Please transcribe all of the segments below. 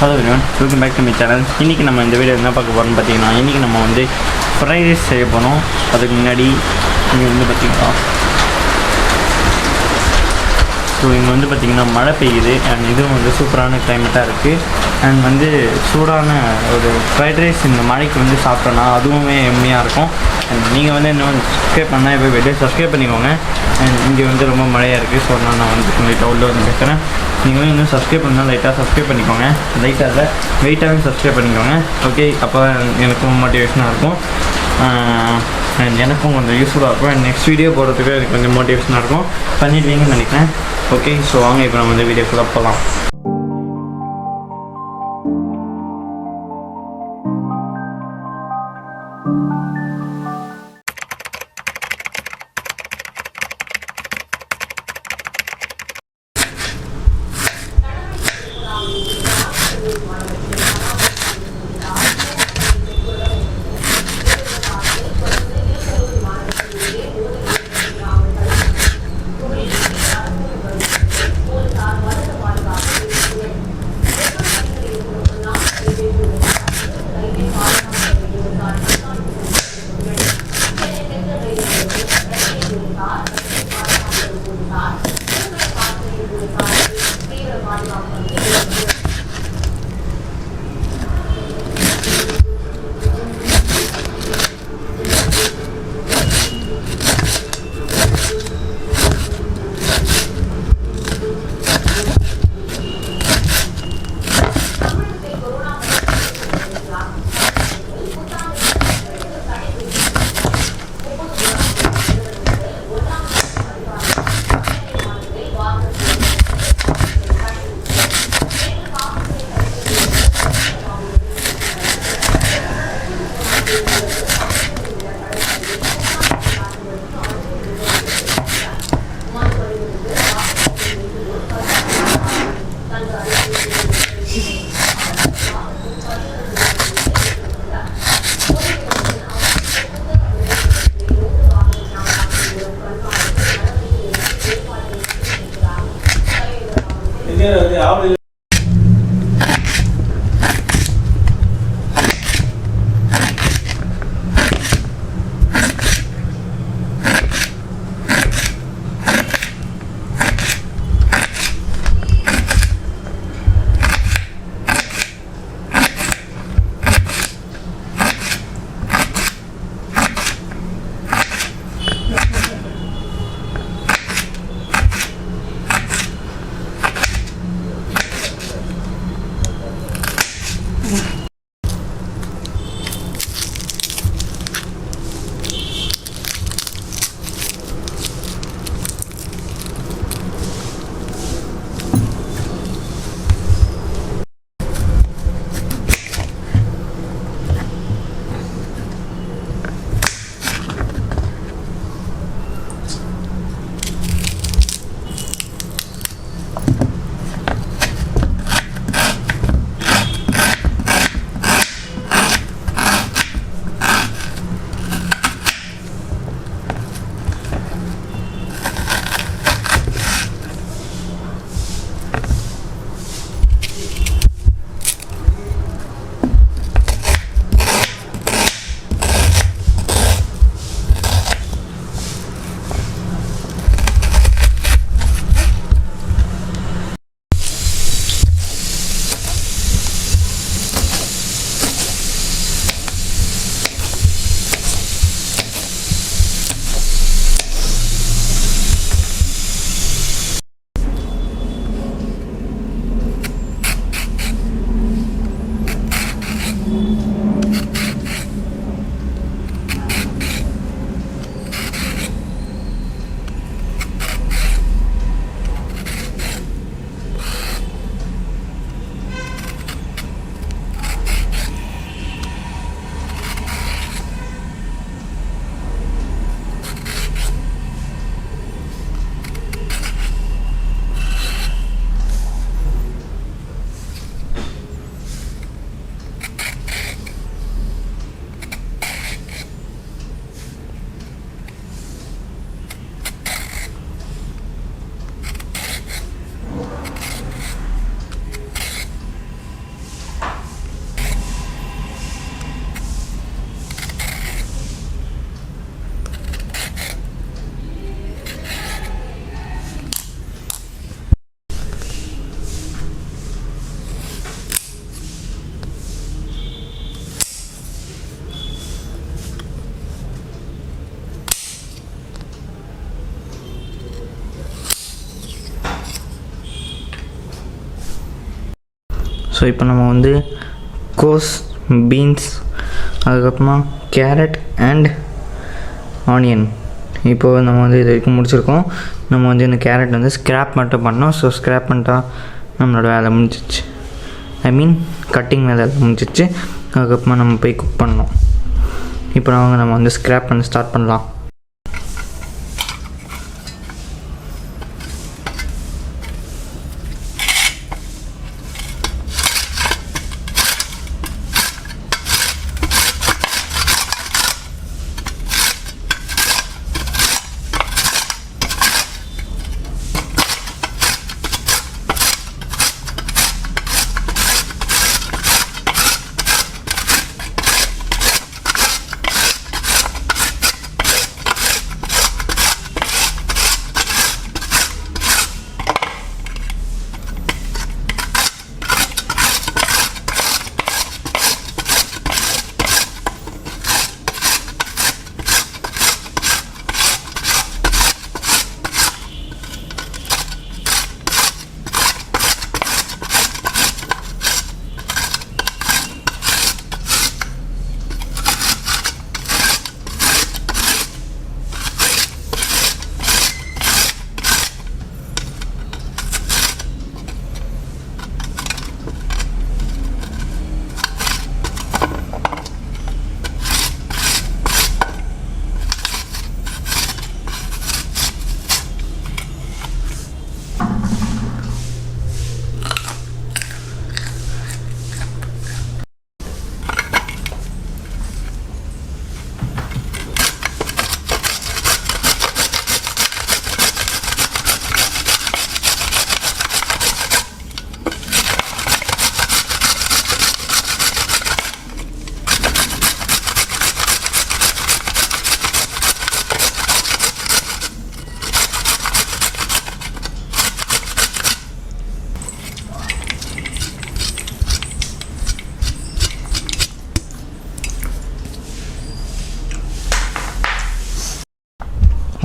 Hello everyone, welcome back to my channel. இன்றைக்கி நம்ம இந்த வீடியோ என்ன பார்க்க போகிறோம்னு பார்த்தீங்கன்னா, இன்றைக்கி நம்ம வந்து ஃப்ரைட் ரைஸ் செய்ய போகிறோம். அதுக்கு முன்னாடி இங்கே வந்து பார்த்திங்கன்னா இங்கே வந்து பார்த்திங்கன்னா மழை பெய்யுது. அண்ட் இதுவும் வந்து சூப்பரான கிளைமேட்டாக இருக்குது. அண்ட் வந்து சூடான ஒரு ஃப்ரைட் ரைஸ் இந்த மழைக்கு வந்து சாப்பிட்டோன்னா அதுவுமே எம்மையாக இருக்கும். அண்ட் நீங்கள் வந்து இன்னும் சப்ஸ்கிரைப் பண்ணால் இப்போ வெளியே சப்ஸ்கிரைப் பண்ணிக்கோங்க. அண்ட் இங்கே வந்து ரொம்ப மழையாக இருக்குது. ஸோ நான் வந்து லைட்டாக உள்ளே வந்து கேட்குறேன். நீங்கள் வந்து இன்னும் சப்ஸ்கிரைப் பண்ணால் லைட்டாக சப்ஸ்கிரைப் பண்ணிக்கோங்க. லைட்டாக வெயிட்டாகவும் சப்ஸ்கிரைப் பண்ணிக்கோங்க. ஓகே, அப்போ எனக்கும் மோட்டிவேஷனாக இருக்கும். அண்ட் எனக்கும் கொஞ்சம் யூஸ்ஃபுல்லாக இருக்கும். அண்ட் நெக்ஸ்ட் வீடியோ போடுறதுக்கு எனக்கு கொஞ்சம் மோட்டிவேஷனாக இருக்கும். பண்ணிடுவீங்கன்னு நினைக்கிறேன். ஓகே, ஸோ வாங்க இப்போ நம்ம வந்து வீடியோக்குள்ளே போகலாம். ஸோ இப்போ நம்ம வந்து கோஸ், பீன்ஸ், அதுக்கப்புறமா கேரட் அண்ட் ஆனியன் இப்போது நம்ம வந்து இது வரைக்கும் முடிச்சிருக்கோம். நம்ம வந்து இந்த கேரட் வந்து ஸ்க்ராப் மட்டும் பண்ணோம். ஸோ ஸ்க்ராப் பண்ணிட்டா நம்மளோட வேலை முடிஞ்சிச்சு. கட்டிங் வேலை முடிஞ்சிச்சு. அதுக்கப்புறமா நம்ம போய் குக் பண்ணோம். இப்போ நம்ம வந்து ஸ்க்ராப் பண்ண ஸ்டார்ட் பண்ணலாம்.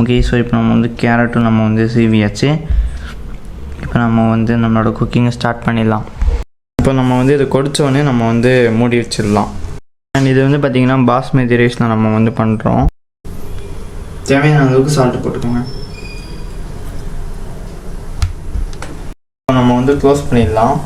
ஓகே, ஸோ இப்போ நம்ம வந்து கேரட்டும் நம்ம வந்து சீவியாச்சு. இப்போ நம்ம வந்து நம்மளோட குக்கிங்கை ஸ்டார்ட் பண்ணிடலாம். இப்போ நம்ம வந்து இதை கொதிச்சோடனே நம்ம வந்து மூடி வச்சிடலாம். அண்ட் இது வந்து பார்த்திங்கன்னா பாஸ்மதி ரைஸில் நம்ம வந்து பண்ணுறோம். தேவையான அளவுக்கு சால்ட்டு போட்டுக்கோங்க. நம்ம வந்து க்ளோஸ் பண்ணிடலாம்.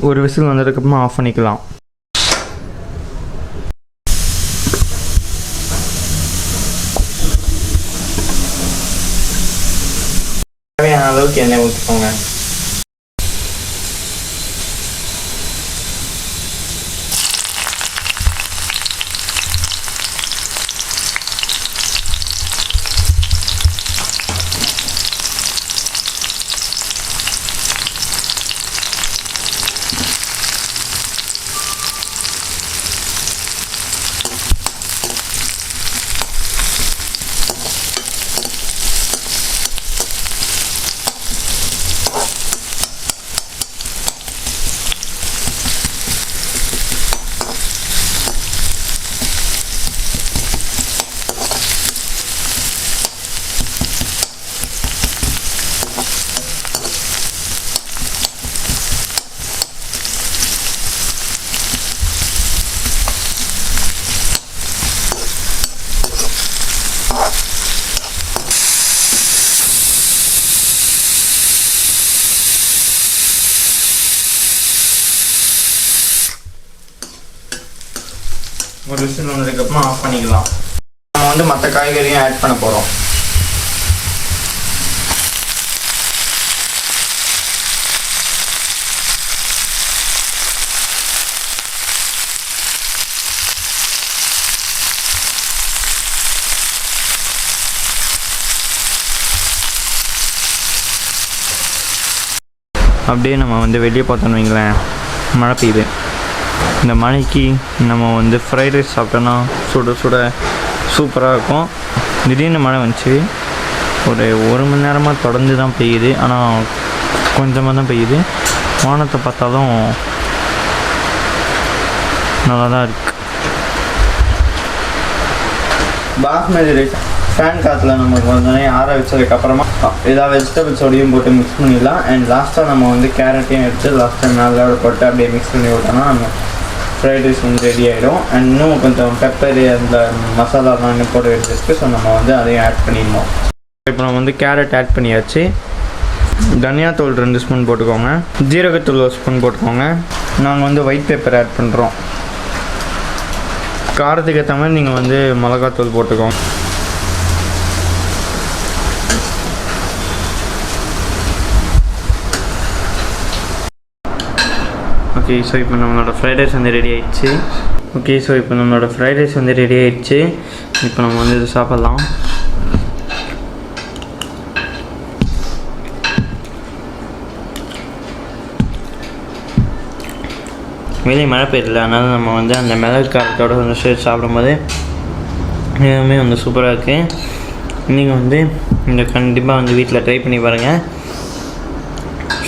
ஒரு விசில் வந்ததுக்கப்புறமா ஆஃப் பண்ணிக்கலாம். தேவையான அளவுக்கு எண்ணெய் ஊற்றிக்கோங்க. ஒரு விசில் வந்ததுக்கப்புறமா ஆஃப் பண்ணிக்கலாம். நம்ம வந்து மற்ற காய்கறியும் ஆட் பண்ண போகிறோம். அப்படியே நம்ம வந்து வெளியே பார்த்தோன்னு வைங்களேன், மழை பெய்யுது. இந்த மழைக்கு நம்ம வந்து ஃப்ரைட் ரைஸ் சாப்பிட்டோன்னா சுட சுட சூப்பராக இருக்கும். திடீர்னு மழை வந்துச்சு. ஒரு மணி நேரமாக தொடர்ந்து தான் பெய்யுது. ஆனால் கொஞ்சமாக தான் பெய்யுது. வானத்தை பார்த்தாலும் நல்லா தான் இருக்குது. பாஸ்மதி ரைஸ் ஃபேன் காற்றுல நம்ம கொஞ்சம் ஆற வச்சதுக்கப்புறமா எல்லா வெஜிடபிள்ஸோடையும் போட்டு மிக்ஸ் பண்ணிடலாம். அண்ட் லாஸ்ட்டாக நம்ம வந்து கேரட்டையும் எடுத்து லாஸ்ட்டாக மேலோட போட்டு அப்படியே மிக்ஸ் பண்ணி விட்டோம்னா நம்ம ஃப்ரைட் ரைஸ் வந்து ரெடி ஆகிடும். அண்ட் இன்னும் கொஞ்சம் பெப்பர் அந்த மசாலாலாம் இன்னும் போட்டு எடுத்துருக்கு. ஸோ நம்ம வந்து அதையும் ஆட் பண்ணிடணும். இப்போ நம்ம வந்து கேரட் ஆட் பண்ணியாச்சு. தனியாத்தூள் 2 ஸ்பூன் போட்டுக்கோங்க. ஜீரகத்தூள் 1 ஸ்பூன் போட்டுக்கோங்க. நாங்கள் வந்து ஒயிட் பெப்பர் ஆட் பண்ணுறோம். காரத்துக்கு ஏற்ற மாதிரி நீங்கள் வந்து மிளகாத்தூள் போட்டுக்கோங்க. ஓகே, ஸோ இப்போ நம்மளோட ஃப்ரைட் ரைஸ் வந்து ரெடி ஆகிடுச்சு. இப்போ நம்ம வந்து இது சாப்பிட்லாம். வெளியே மழை பெய்யல, அதனால் நம்ம வந்து அந்த மிளகு காரத்தோடு வந்து சேர்த்து சாப்பிடும்போது எல்லாமே வந்து சூப்பராக இருக்குது. நீங்கள் வந்து இந்த கண்டிப்பாக வந்து வீட்டில் ட்ரை பண்ணி பாருங்கள்,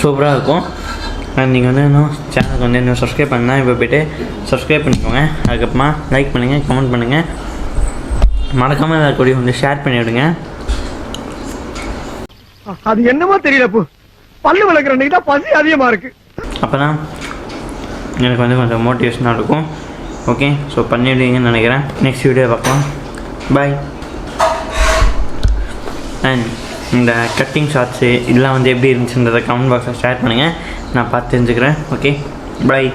சூப்பராக இருக்கும். அண்ட் நீங்கள் வந்து இன்னும் சேனலுக்கு வந்து இன்னும் சப்ஸ்கிரைப் பண்ணால் இப்போ போய்ட்டு சப்ஸ்கிரைப் பண்ணிக்கோங்க. அதுக்கப்புறமா லைக் பண்ணுங்கள், கமெண்ட் பண்ணுங்கள், மறக்காமல் எல்லாருக்கூடயும் வந்து ஷேர் பண்ணிவிடுங்க. அது என்னமோ தெரியல, பல்லு விளக்குற அன்னைக்கு தான் பசி அதிகமாக இருக்குது. அப்போ தான் எனக்கு வந்து கொஞ்சம் மோட்டிவேஷனாக இருக்கும். ஓகே, ஸோ பண்ணிவிடுவீங்கன்னு நினைக்கிறேன். நெக்ஸ்ட் வீடியோ பார்க்கலாம். பாய். அண்ட் இந்த கட்டிங் ஷார்ட்ஸு இதெல்லாம் வந்து எப்படி இருந்துச்சுன்றதை கமெண்ட் பாக்ஸில் ஷேர் பண்ணுங்கள். நான் பார்த்து தெரிஞ்சுக்கிறேன். ஓகே, பாய்.